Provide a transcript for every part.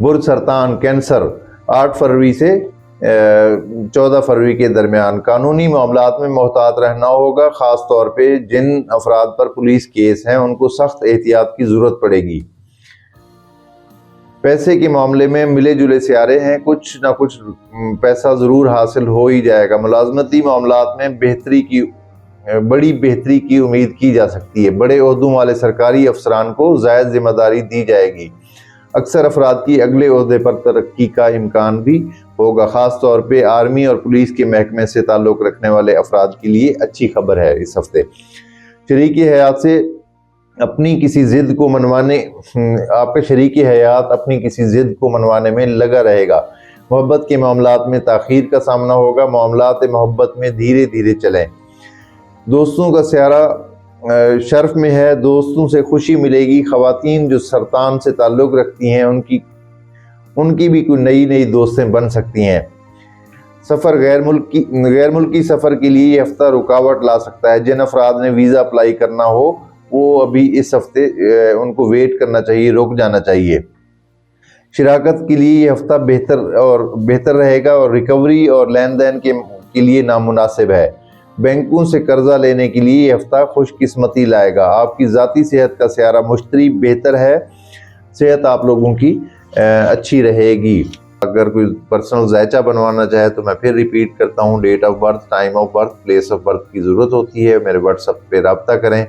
برج سرطان کینسر 8 فروری سے 14 فروری کے درمیان۔ قانونی معاملات میں محتاط رہنا ہوگا، خاص طور پہ جن افراد پر پولیس کیس ہیں ان کو سخت احتیاط کی ضرورت پڑے گی۔ پیسے کے معاملے میں ملے جلے سیارے ہیں، کچھ نہ کچھ پیسہ ضرور حاصل ہو ہی جائے گا۔ ملازمتی معاملات میں بڑی بہتری کی امید کی جا سکتی ہے۔ بڑے عہدوں والے سرکاری افسران کو زائد ذمہ داری دی جائے گی۔ اکثر افراد کی اگلے عہدے پر ترقی کا امکان بھی ہوگا، خاص طور پہ آرمی اور پولیس کے محکمے سے تعلق رکھنے والے افراد کے لیے اچھی خبر ہے اس ہفتے۔ شریک حیات سے اپنی کسی ضد کو منوانے آپ کا شریک حیات اپنی کسی ضد کو منوانے میں لگا رہے گا۔ محبت کے معاملات میں تاخیر کا سامنا ہوگا۔ معاملات محبت میں دھیرے دھیرے چلیں۔ دوستوں کا سیارہ شرف میں ہے، دوستوں سے خوشی ملے گی۔ خواتین جو سرطان سے تعلق رکھتی ہیں ان کی بھی کوئی نئی دوستیں بن سکتی ہیں۔ سفر غیر ملکی سفر کے لیے یہ ہفتہ رکاوٹ لا سکتا ہے۔ جن افراد نے ویزا اپلائی کرنا ہو وہ ابھی اس ہفتے ان کو ویٹ کرنا چاہیے، رک جانا چاہیے۔ شراکت کے لیے یہ ہفتہ بہتر رہے گا اور ریکوری اور لین دین کے لیے نامناسب ہے۔ بینکوں سے قرضہ لینے کے لیے یہ ہفتہ خوش قسمتی لائے گا۔ آپ کی ذاتی صحت کا سیارہ مشتری بہتر ہے، صحت آپ لوگوں کی اچھی رہے گی۔ اگر کوئی پرسنل ذائچہ بنوانا چاہے تو میں پھر ریپیٹ کرتا ہوں، date of birth, time of birth, place of birth کی ضرورت ہوتی ہے۔ میرے واٹس ایپ پہ رابطہ کریں،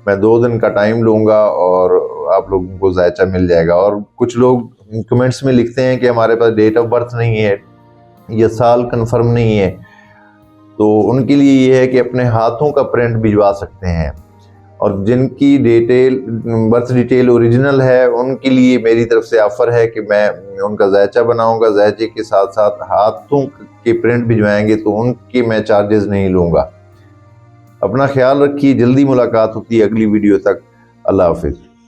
میں 2 دن کا ٹائم لوں گا اور آپ لوگوں کو ذائچہ مل جائے گا۔ اور کچھ لوگ کمنٹس میں لکھتے ہیں کہ ہمارے پاس ڈیٹ آف برتھ نہیں ہے یا سال کنفرم نہیں ہے، تو ان کے لیے یہ ہے کہ اپنے ہاتھوں کا پرنٹ بھجوا سکتے ہیں، اور جن کی برتھ ڈیٹیل اوریجنل ہے ان کے لیے میری طرف سے آفر ہے کہ میں ان کا ذائچہ بناؤں گا، ذائچے کے ساتھ ساتھ ہاتھوں کے پرنٹ بھجوائیں گے تو ان کے میں چارجز نہیں لوں گا۔ اپنا خیال رکھیے، جلدی ملاقات ہوتی ہے اگلی ویڈیو تک، اللہ حافظ۔